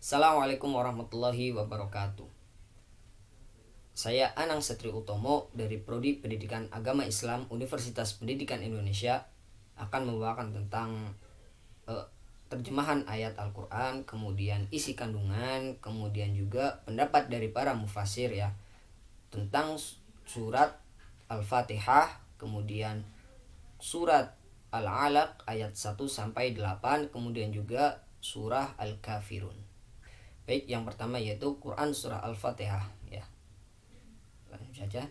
Assalamualaikum warahmatullahi wabarakatuh. Saya Anang Satrio Utomo dari Prodi Pendidikan Agama Islam Universitas Pendidikan Indonesia akan membawakan tentang terjemahan ayat Al-Quran, kemudian isi kandungan, kemudian juga pendapat dari para mufasir ya tentang surat Al-Fatihah, kemudian surat Al-Alaq ayat 1 sampai 8, kemudian juga surah Al-Kafirun. Baik, yang pertama yaitu Quran surah Al-Fatihah ya. Langsung saja.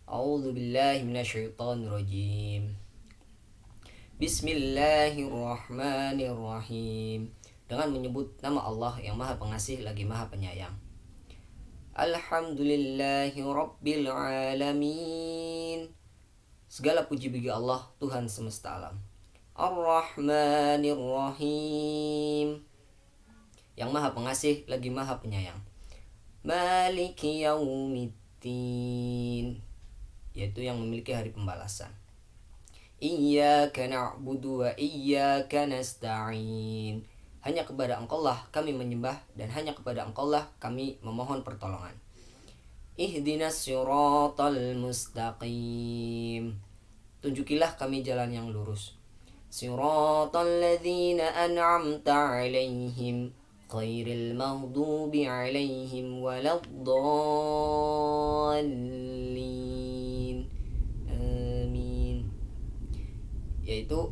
A'udzubillahi minasyaitonirrajim. Bismillahirrahmanirrahim. Dengan menyebut nama Allah yang Maha Pengasih lagi Maha Penyayang. Alhamdulillahi rabbil alamin. Segala puji bagi Allah, Tuhan semesta alam. Ar-Rahmanir-Rahim, yang Maha Pengasih lagi Maha Penyayang. Maliki yaumiddin, yaitu yang memiliki hari pembalasan. Iyyaka na'budu wa iyyaka nasta'in, hanya kepada Engkau lah kami menyembah dan hanya kepada Engkau lah kami memohon pertolongan. Ihdinas siratal mustaqim, tunjukilah kami jalan yang lurus. Siratal ladzina an'amta 'alaihim ghairil maghdubi 'alaihim waladdallin. Amin. Yaitu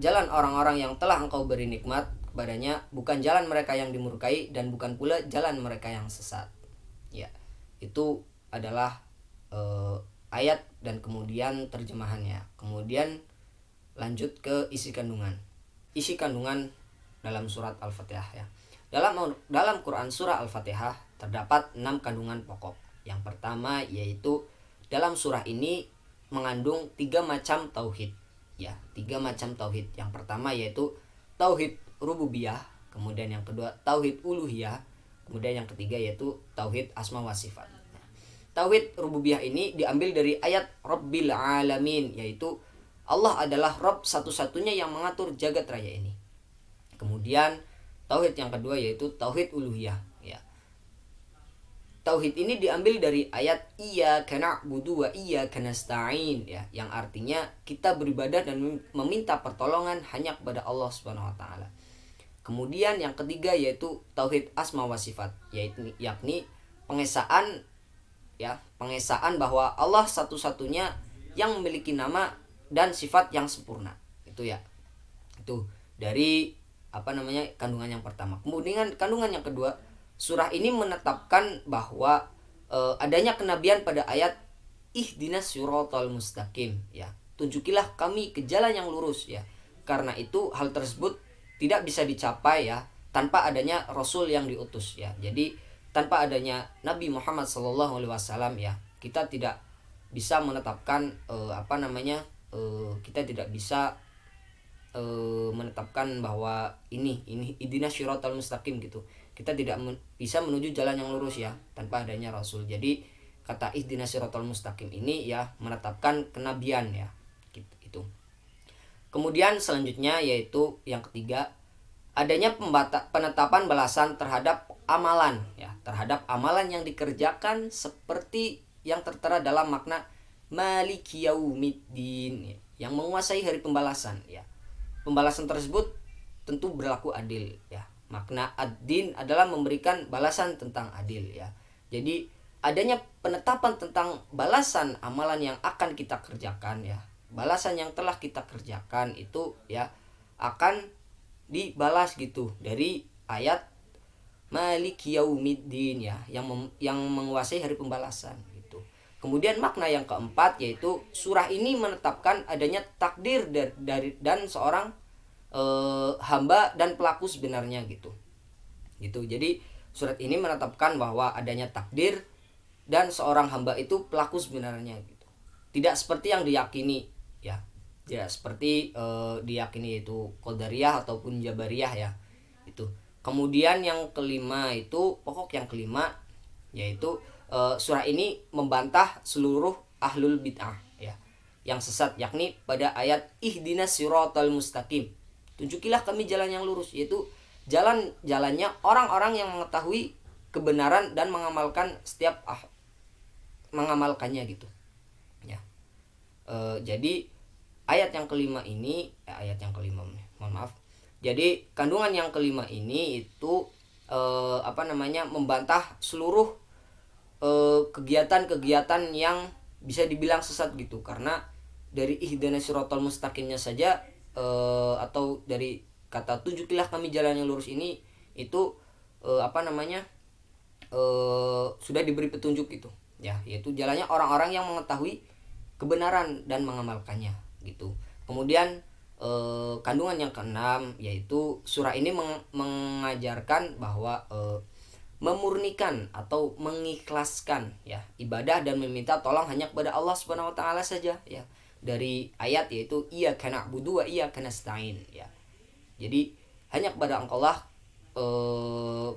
jalan orang-orang yang telah Engkau beri nikmat kepadanya, bukan jalan mereka yang dimurkai dan bukan pula jalan mereka yang sesat. Ya, itu adalah ayat dan kemudian terjemahannya. Kemudian lanjut ke isi kandungan. Isi kandungan dalam surat Al-Fatihah ya. Dalam Quran surah Al-Fatihah terdapat 6 kandungan pokok. Yang pertama yaitu dalam surah ini mengandung 3 macam tauhid. Ya, 3 macam tauhid. Yang pertama yaitu tauhid rububiyah, kemudian yang kedua tauhid uluhiyah, kemudian yang ketiga yaitu tauhid asma wa sifat. Tauhid rububiyah ini diambil dari ayat Rabbil Alamin, yaitu Allah adalah Rabb satu-satunya yang mengatur jagat raya ini. Kemudian tauhid yang kedua yaitu tauhid uluhiyah ya. Tauhid ini diambil dari ayat Iyyaka na'budu wa iyyaka nasta'in ya, yang artinya kita beribadah dan meminta pertolongan hanya kepada Allah Subhanahu wa taala. Kemudian yang ketiga yaitu tauhid asma wa sifat, yakni pengesaan ya, pengesaan bahwa Allah satu-satunya yang memiliki nama dan sifat yang sempurna. Itu ya. Itu dari kandungan yang pertama. Kemudian kandungan yang kedua, surah ini menetapkan bahwa adanya kenabian pada ayat ihdinas siratal mustaqim ya. Tunjukilah kami ke jalan yang lurus ya. Karena itu hal tersebut tidak bisa dicapai ya tanpa adanya rasul yang diutus ya. Jadi tanpa adanya Nabi Muhammad SAW ya, kita tidak bisa menetapkan kita tidak bisa menetapkan bahwa ini ihdinas siratal mustaqim gitu. Kita tidak bisa menuju jalan yang lurus ya tanpa adanya rasul. Jadi kata ihdinas siratal mustaqim ini ya menetapkan kenabian ya gitu. Kemudian selanjutnya yaitu yang ketiga, adanya penetapan balasan terhadap amalan ya, terhadap amalan yang dikerjakan seperti yang tertera dalam makna Maliki yaumiddin ya, yang menguasai hari pembalasan ya. Pembalasan tersebut tentu berlaku adil ya. Makna ad-din adalah memberikan balasan tentang adil ya. Jadi adanya penetapan tentang balasan amalan yang akan kita kerjakan ya. Balasan yang telah kita kerjakan itu ya akan dibalas gitu dari ayat Maliki yaumiddin ya, yang menguasai hari pembalasan gitu. Kemudian makna yang keempat yaitu surah ini menetapkan adanya takdir dari dan seorang hamba dan pelaku sebenarnya gitu. Jadi surat ini menetapkan bahwa adanya takdir dan seorang hamba itu pelaku sebenarnya gitu. Tidak seperti yang diyakini ya. Tidak seperti diyakini itu Qadariyah ataupun Jabariyah ya. Itu. Kemudian yang kelima itu pokok yang kelima yaitu surah ini membantah seluruh ahlul bid'ah ya, yang sesat, yakni pada ayat ihdinas siratal mustaqim, tunjukilah kami jalan yang lurus, yaitu jalan-jalannya orang-orang yang mengetahui kebenaran dan mengamalkannya gitu ya. Jadi ayat yang kelima ini mohon maaf. Jadi kandungan yang kelima ini itu membantah seluruh kegiatan-kegiatan yang bisa dibilang sesat gitu, karena dari ihdinas siratal mustaqimnya saja atau dari kata tunjukilah kami jalan yang lurus ini itu sudah diberi petunjuk gitu ya, yaitu jalannya orang-orang yang mengetahui kebenaran dan mengamalkannya gitu. Kemudian kandungan yang keenam yaitu surah ini mengajarkan bahwa memurnikan atau mengikhlaskan ya ibadah dan meminta tolong hanya kepada Allah Subhanahu wa taala saja ya. Dari ayat yaitu iyyaka na'budu wa iyyaka nasta'in ya. Jadi hanya kepada Engkau lah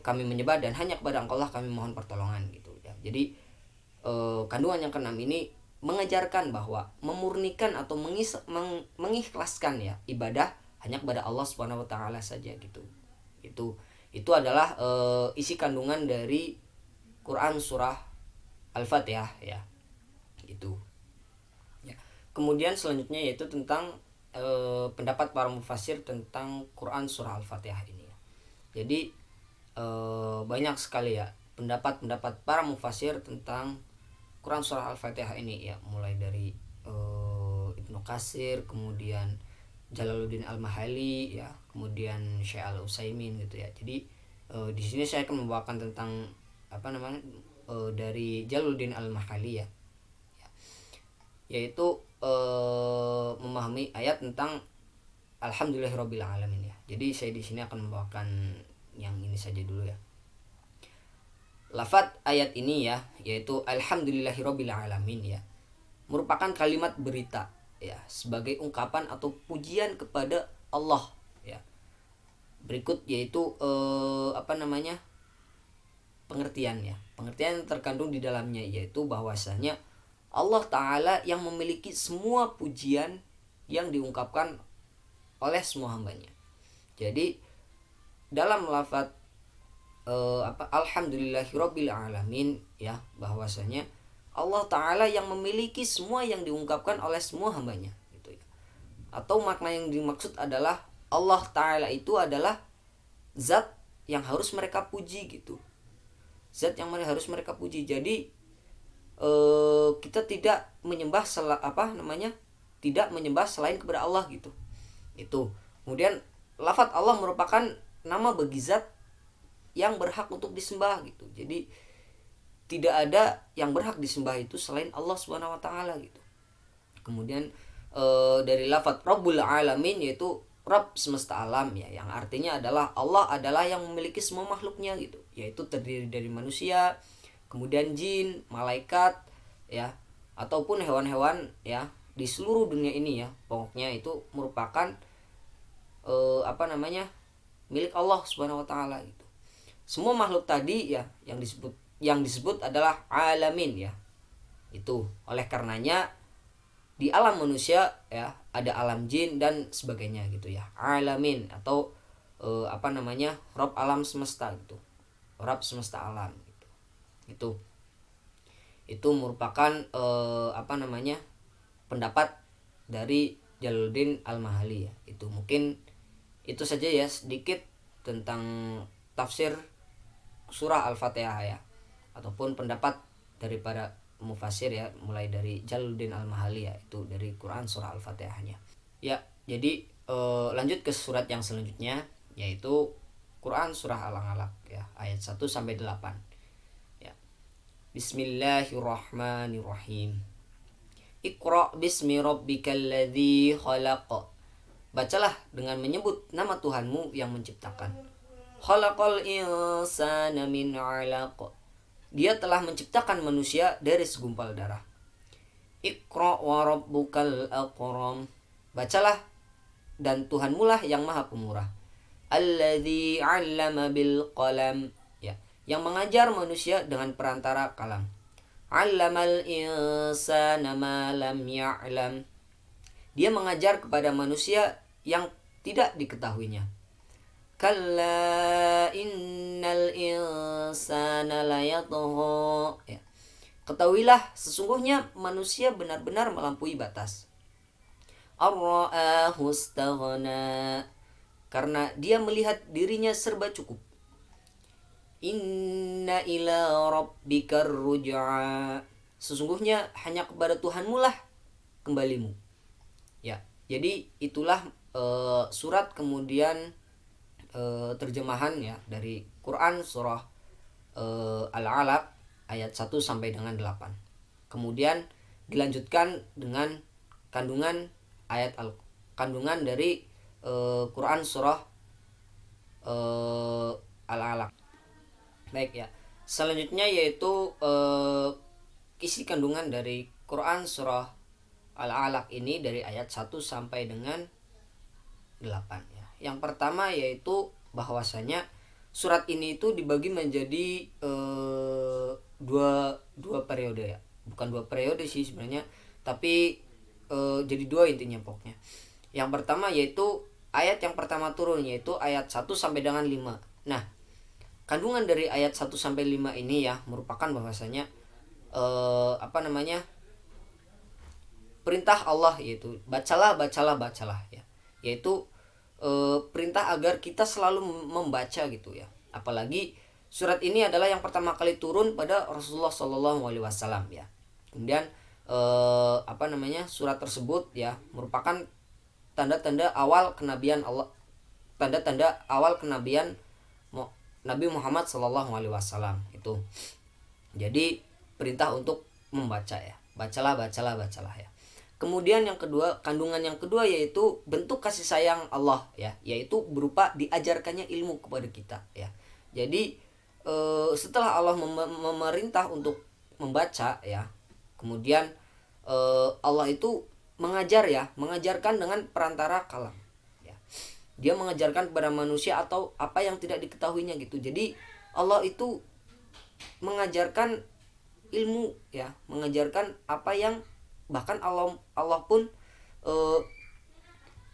kami menyembah dan hanya kepada Engkau lah kami mohon pertolongan gitu ya. Jadi kandungan yang keenam ini mengajarkan bahwa memurnikan atau mengikhlaskan ya ibadah hanya kepada Allah Subhanahu wa taala saja gitu. Itu adalah isi kandungan dari Quran surah Al-Fatihah ya. Itu. Ya. Kemudian selanjutnya yaitu tentang pendapat para mufassir tentang Quran surah Al-Fatihah ini ya. Jadi banyak sekali ya pendapat para mufassir tentang Quran surah Al-Fatihah ini ya, mulai dari Ibnu Katsir, kemudian Jalaluddin Al-Mahali ya, kemudian Syekh Al-Utsaimin gitu ya. Jadi di sini saya akan membawakan tentang dari Jalaluddin Al-Mahali ya. Yaitu memahami ayat tentang Alhamdulillahirabbil alamin ya. Jadi saya di sini akan membawakan yang ini saja dulu ya. Lafaz ayat ini ya, yaitu Alhamdulillahirabbil alamin ya, merupakan kalimat berita ya, sebagai ungkapan atau pujian kepada Allah ya. Berikut yaitu pengertian ya. Pengertian yang terkandung di dalamnya yaitu bahwasanya Allah Ta'ala yang memiliki semua pujian yang diungkapkan oleh semua hambanya. Jadi dalam lafaz Alhamdulillahirabbil alamin ya, bahwasanya Allah Ta'ala yang memiliki semua yang diungkapkan oleh semua hambanya gitu ya. Atau makna yang dimaksud adalah Allah Ta'ala itu adalah zat yang harus mereka puji gitu. Zat yang harus mereka puji. Jadi kita tidak menyembah tidak menyembah selain kepada Allah gitu. Itu. Kemudian lafaz Allah merupakan nama bagi zat yang berhak untuk disembah gitu. Jadi tidak ada yang berhak disembah itu selain Allah Subhanahu wa taala gitu. Kemudian dari lafaz Rabbul Alamin yaitu Rabb semesta alam ya, yang artinya adalah Allah adalah yang memiliki semua makhluknya gitu, yaitu terdiri dari manusia, kemudian jin, malaikat ya, ataupun hewan-hewan ya di seluruh dunia ini ya. Pokoknya itu merupakan milik Allah Subhanahu wa taala gitu. Semua makhluk tadi ya yang disebut adalah alamin ya. Itu oleh karenanya di alam manusia ya ada alam jin dan sebagainya gitu ya. Alamin atau Rabb alam semesta gitu. Rabb semesta alam gitu. Itu merupakan pendapat dari Jalaluddin Al-Mahali ya. Itu mungkin itu saja ya sedikit tentang tafsir surah Al-Fatihah ya, ataupun pendapat daripada mufassir ya, mulai dari Jalaluddin Al-Mahali ya, itu dari Quran surah Al-Fatihahnya. Ya, jadi lanjut ke surat yang selanjutnya yaitu Quran surah Al-Alaq ya, ayat 1 sampai 8. Ya. Bismillahirrahmanirrahim. Iqra bismi rabbikal ladzi khalaq. Bacalah dengan menyebut nama Tuhanmu yang menciptakan. Khalaqal insana min 'alaq. Dia telah menciptakan manusia dari segumpal darah. Iqra wa rabbukal akram. Bacalah dan Tuhanmu lah yang Maha Pemurah. Alladzi 'allama bil qalam. Ya, yang mengajar manusia dengan perantara kalam. 'Allamal insana ma lam ya'lam. Dia mengajar kepada manusia yang tidak diketahuinya. kalla innal insana layatgha. Ya. Ketahuilah sesungguhnya manusia benar-benar melampaui batas. Ar-ra'ahu istaghna, karena dia melihat dirinya serba cukup. Inna ila rabbikar ruj'a, sesungguhnya hanya kepada Tuhanmu lah kembalimu. Ya, jadi itulah surat kemudian terjemahan ya dari Quran surah Al-Alaq ayat 1 sampai dengan 8. Kemudian dilanjutkan dengan kandungan dari Quran surah Al-Alaq. Baik ya. Selanjutnya yaitu isi kandungan dari Quran surah Al-Alaq ini dari ayat 1 sampai dengan 8 ya. Yang pertama yaitu bahwasanya surat ini itu dibagi menjadi dua periode ya. Bukan dua periode sih sebenarnya, tapi jadi dua intinya pokoknya. Yang pertama yaitu ayat yang pertama turun yaitu ayat 1 sampai dengan 5. Nah, kandungan dari ayat 1 sampai 5 ini ya merupakan bahwasanya perintah Allah yaitu bacalah ya. Yaitu perintah agar kita selalu membaca gitu ya. Apalagi surat ini adalah yang pertama kali turun pada Rasulullah SAW ya. Kemudian surat tersebut ya merupakan tanda-tanda awal kenabian Allah, tanda-tanda awal kenabian Nabi Muhammad SAW itu. Jadi perintah untuk membaca ya. Bacalah ya. Kemudian yang kedua, kandungan yang kedua yaitu bentuk kasih sayang Allah ya, yaitu berupa diajarkannya ilmu kepada kita ya. Jadi setelah Allah memerintah untuk membaca ya, kemudian Allah itu mengajarkan dengan perantara kalam. Dia mengajarkan kepada manusia atau apa yang tidak diketahuinya gitu. Jadi Allah itu mengajarkan ilmu ya, mengajarkan apa yang bahkan Allah pun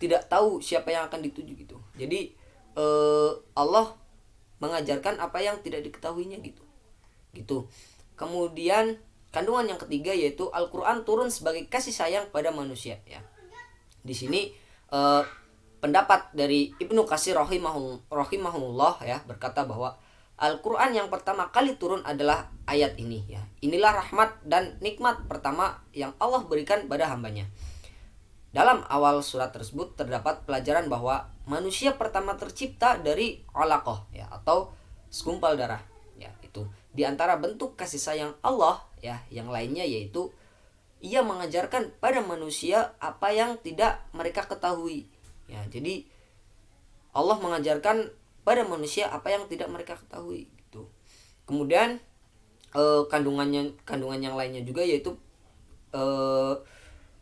tidak tahu siapa yang akan dituju gitu. Jadi Allah mengajarkan apa yang tidak diketahuinya gitu. Kemudian kandungan yang ketiga yaitu Al-Qur'an turun sebagai kasih sayang pada manusia ya. Di sini pendapat dari Ibnu Katsir rahimahullah ya berkata bahwa Al-Quran yang pertama kali turun adalah ayat ini ya. Inilah rahmat dan nikmat pertama yang Allah berikan pada hambanya. Dalam awal surat tersebut terdapat pelajaran bahwa manusia pertama tercipta dari alaqah ya, atau segumpal darah ya. Itu di antara bentuk kasih sayang Allah ya yang lainnya yaitu ia mengajarkan pada manusia apa yang tidak mereka ketahui. Ya, jadi Allah mengajarkan pada manusia apa yang tidak mereka ketahui gitu. Kemudian kandungan yang lainnya juga yaitu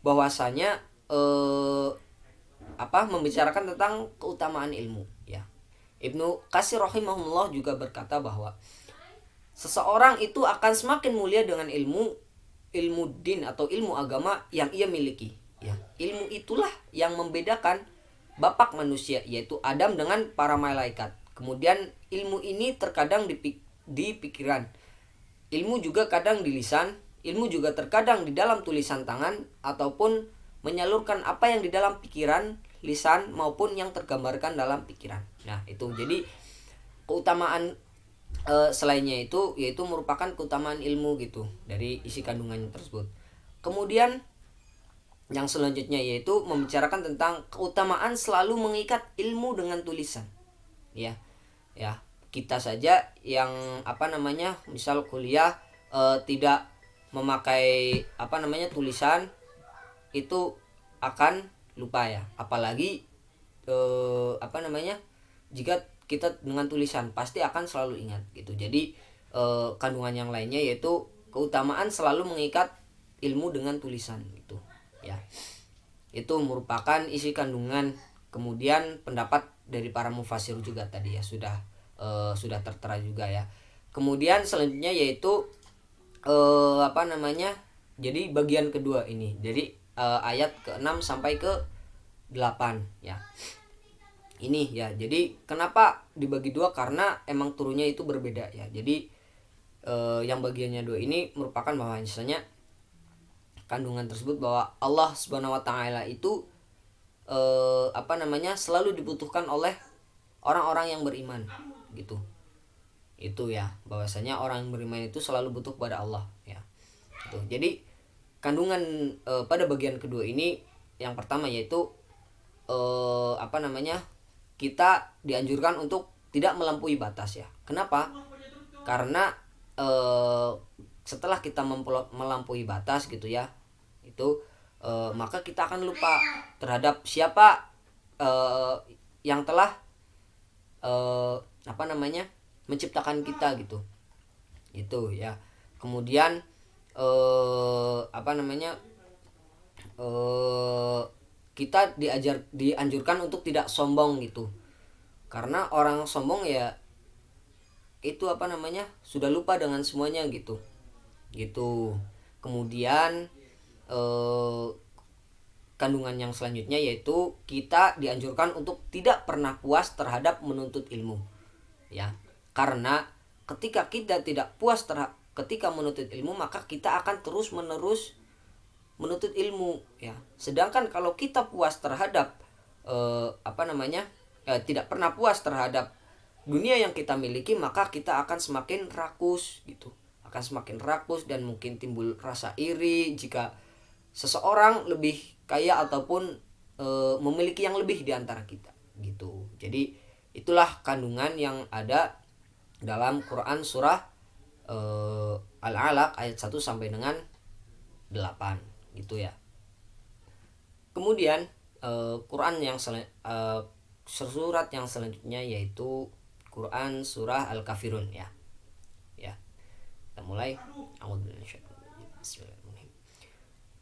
bahwasanya membicarakan tentang keutamaan ilmu ya. Ibnu Katsir rahimahullah juga berkata bahwa seseorang itu akan semakin mulia dengan ilmu din atau ilmu agama yang ia miliki ya. Ilmu itulah yang membedakan bapak manusia yaitu Adam dengan para malaikat. Kemudian ilmu ini terkadang di pikiran, ilmu juga kadang di lisan, ilmu juga terkadang di dalam tulisan tangan ataupun menyalurkan apa yang di dalam pikiran, lisan maupun yang tergambarkan dalam pikiran. Nah itu jadi keutamaan selainnya itu yaitu merupakan keutamaan ilmu gitu dari isi kandungannya tersebut. Kemudian yang selanjutnya yaitu membicarakan tentang keutamaan selalu mengikat ilmu dengan tulisan. Ya. Kita saja yang misal kuliah tidak memakai tulisan itu akan lupa ya. Apalagi jika kita dengan tulisan pasti akan selalu ingat gitu. Jadi kandungan yang lainnya yaitu keutamaan selalu mengikat ilmu dengan tulisan gitu. Ya, itu merupakan isi kandungan. Kemudian pendapat dari para mufassir juga tadi ya sudah tertera juga ya. Kemudian selanjutnya yaitu jadi bagian kedua ini dari ayat ke-6 sampai ke 8 ya. ini ya. Jadi kenapa dibagi dua, karena emang turunnya itu berbeda ya. Jadi yang bagiannya dua ini merupakan bahwa misalnya kandungan tersebut bahwa Allah Subhanahu wa taala itu selalu dibutuhkan oleh orang-orang yang beriman gitu. Itu ya, bahwasanya orang yang beriman itu selalu butuh kepada Allah ya. Gitu. Jadi kandungan pada bagian kedua ini yang pertama yaitu kita dianjurkan untuk tidak melampaui batas ya. Kenapa? Karena setelah kita melampaui batas gitu ya, itu maka kita akan lupa terhadap siapa yang telah menciptakan kita gitu. Itu ya. Kemudian kita dianjurkan untuk tidak sombong gitu. Karena orang sombong ya itu sudah lupa dengan semuanya gitu. Kemudian kandungan yang selanjutnya yaitu kita dianjurkan untuk tidak pernah puas terhadap menuntut ilmu ya. Karena ketika kita tidak puas ketika menuntut ilmu, maka kita akan terus menerus menuntut ilmu ya. Sedangkan kalau kita puas terhadap tidak pernah puas terhadap dunia yang kita miliki, maka kita akan semakin rakus gitu. Akan semakin rakus dan mungkin timbul rasa iri jika seseorang lebih kaya ataupun memiliki yang lebih di antara kita gitu. Jadi itulah kandungan yang ada dalam Quran surah Al-Alaq ayat 1 sampai dengan 8 gitu ya. Kemudian Quran yang surat yang selanjutnya yaitu Quran surah Al-Kafirun ya. Ya. Kita mulai. Bismillahirrahmanirrahim.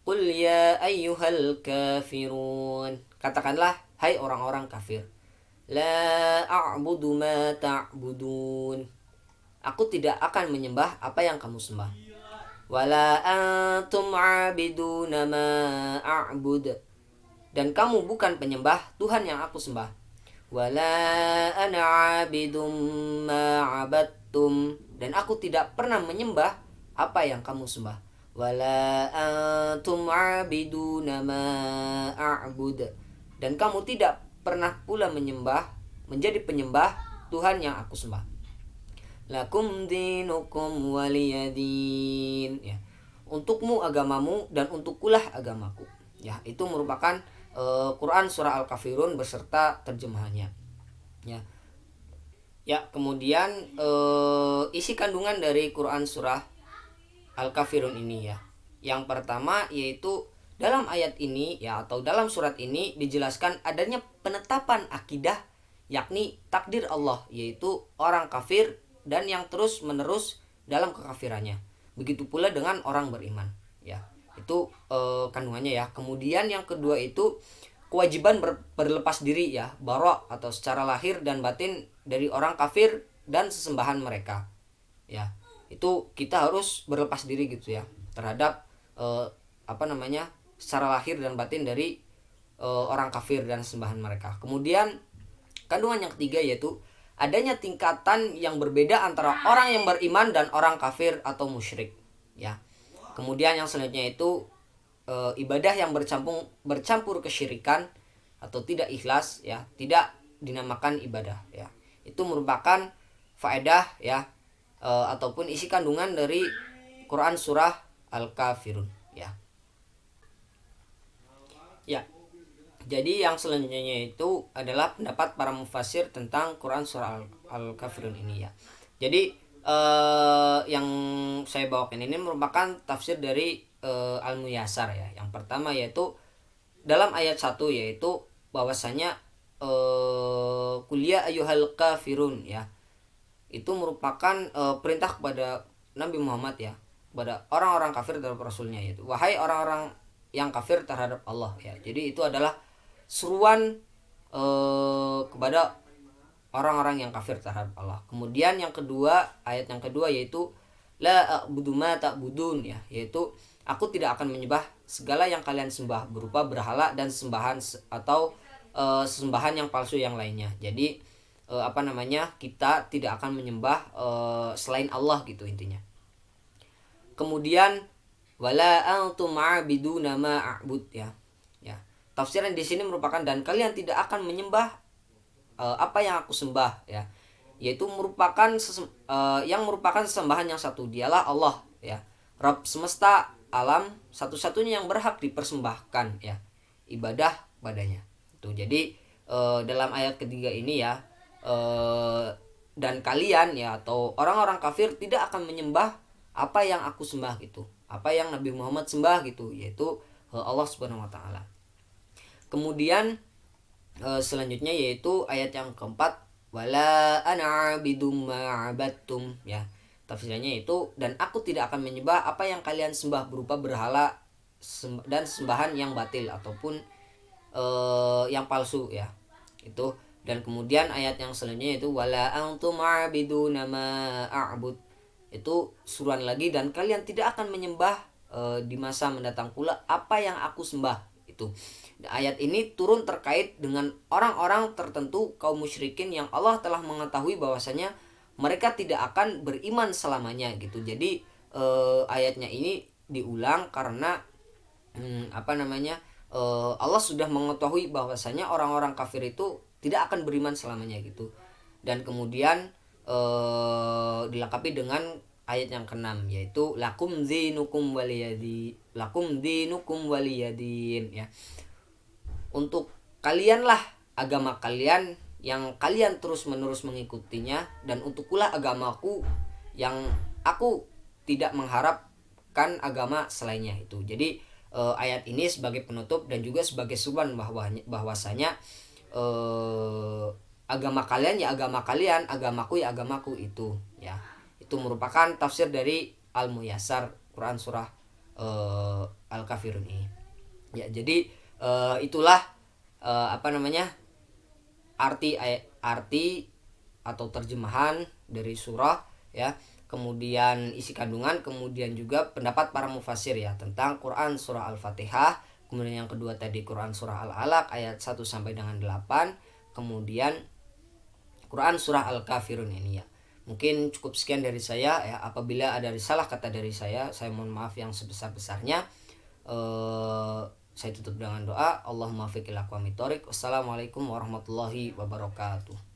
Qul ya ayyuhal kafirun. Katakanlah hai orang-orang kafir. La a'budu ma ta'budun. Aku tidak akan menyembah apa yang kamu sembah. Wala antum 'abiduna ma a'bud. Dan kamu bukan penyembah Tuhan yang aku sembah. Wala ana 'abidum ma 'abadtum. Dan aku tidak pernah menyembah apa yang kamu sembah. Wala antum 'abiduna ma a'bud. Dan kamu tidak pernah pula menjadi penyembah Tuhan yang aku sembah. Lakum dinukum waliyadin ya. Untukmu agamamu dan untukkulah agamaku. Ya, itu merupakan Quran surah Al-Kafirun beserta terjemahannya. Ya. Ya, kemudian isi kandungan dari Quran surah Al-Kafirun ini ya. Yang pertama yaitu dalam ayat ini ya, atau dalam surat ini dijelaskan adanya penetapan akidah, yakni takdir Allah, yaitu orang kafir dan yang terus menerus dalam kekafirannya. Begitu pula dengan orang beriman ya. Itu kandungannya ya. Kemudian yang kedua itu kewajiban berlepas diri ya, bara atau secara lahir dan batin dari orang kafir dan sesembahan mereka ya. Itu kita harus berlepas diri gitu ya terhadap secara lahir dan batin dari orang kafir dan sembahan mereka. Kemudian kandungan yang ketiga yaitu adanya tingkatan yang berbeda antara orang yang beriman dan orang kafir atau musyrik ya. Kemudian yang selanjutnya itu ibadah yang bercampur kesyirikan atau tidak ikhlas ya, tidak dinamakan ibadah ya. Itu merupakan faedah ya, ataupun isi kandungan dari Quran surah Al-Kafirun ya. Ya. Jadi yang selanjutnya itu adalah pendapat para mufassir tentang Quran surah Al-Kafirun ini ya. Jadi yang saya bawakan ini merupakan tafsir dari Al-Muyassar ya. Yang pertama yaitu dalam ayat 1 yaitu bahwasanya kuliah ayyuhal kafirun ya. Itu merupakan perintah kepada Nabi Muhammad ya, kepada orang-orang kafir terhadap rasulnya, yaitu wahai orang-orang yang kafir terhadap Allah ya. Jadi itu adalah seruan kepada orang-orang yang kafir terhadap Allah. Kemudian yang kedua, ayat yang kedua yaitu la a'budu ma ta'budun ya, yaitu aku tidak akan menyembah segala yang kalian sembah berupa berhala dan sembahan atau sesembahan yang palsu yang lainnya. Jadi kita tidak akan menyembah selain Allah gitu intinya. Kemudian wala antum a'biduna ma a'bud ya. Ya. Tafsiran di sini merupakan dan kalian tidak akan menyembah apa yang aku sembah ya. Yaitu yang merupakan sesembahan yang satu, dialah Allah ya. Rabb semesta alam, satu-satunya yang berhak dipersembahkan ya. Ibadah padanya. Itu. Jadi dalam ayat ketiga ini ya, dan kalian ya atau orang-orang kafir tidak akan menyembah apa yang aku sembah gitu, apa yang Nabi Muhammad sembah gitu, yaitu Allah Subhanahu wa taala. Kemudian selanjutnya yaitu ayat yang keempat, wala ana abidum ma'abattum ya. Tafsirannya itu, dan aku tidak akan menyembah apa yang kalian sembah berupa berhala dan sembahan yang batil ataupun yang palsu ya. Itu. Dan kemudian ayat yang selanjutnya itu wala antum a'biduna ma a'bud. Itu suruhan lagi, dan kalian tidak akan menyembah di masa mendatang pula apa yang aku sembah. Itu. Ayat ini turun terkait dengan orang-orang tertentu kaum musyrikin yang Allah telah mengetahui bahwasanya mereka tidak akan beriman selamanya gitu. Jadi ayatnya ini diulang karena Allah sudah mengetahui bahwasanya orang-orang kafir itu tidak akan beriman selamanya gitu. Dan kemudian dilengkapi dengan ayat yang keenam, yaitu lakum dinukum waliyadin ya. Untuk kalianlah agama kalian yang kalian terus menerus mengikutinya, dan untuk pula agamaku yang aku tidak mengharapkan agama selainnya itu. Jadi ayat ini sebagai penutup dan juga sebagai suban bahwasanya agama kalian ya agama kalian, agamaku ya agamaku itu ya. Itu merupakan tafsir dari Al-Muyassar Quran surah Al-Kafirun ini. Ya, jadi itulah arti atau terjemahan dari surah ya. Kemudian isi kandungan, kemudian juga pendapat para mufassir ya tentang Quran surah Al-Fatihah. Kemudian yang kedua tadi Quran surah Al-Alaq ayat 1 sampai dengan 8. Kemudian Quran surah Al-Kafirun ini ya. Mungkin cukup sekian dari saya ya. Apabila ada salah kata dari saya mohon maaf yang sebesar-besarnya. Saya tutup dengan doa. Allahumma fiqil aqwamit thoriq. Wassalamualaikum warahmatullahi wabarakatuh.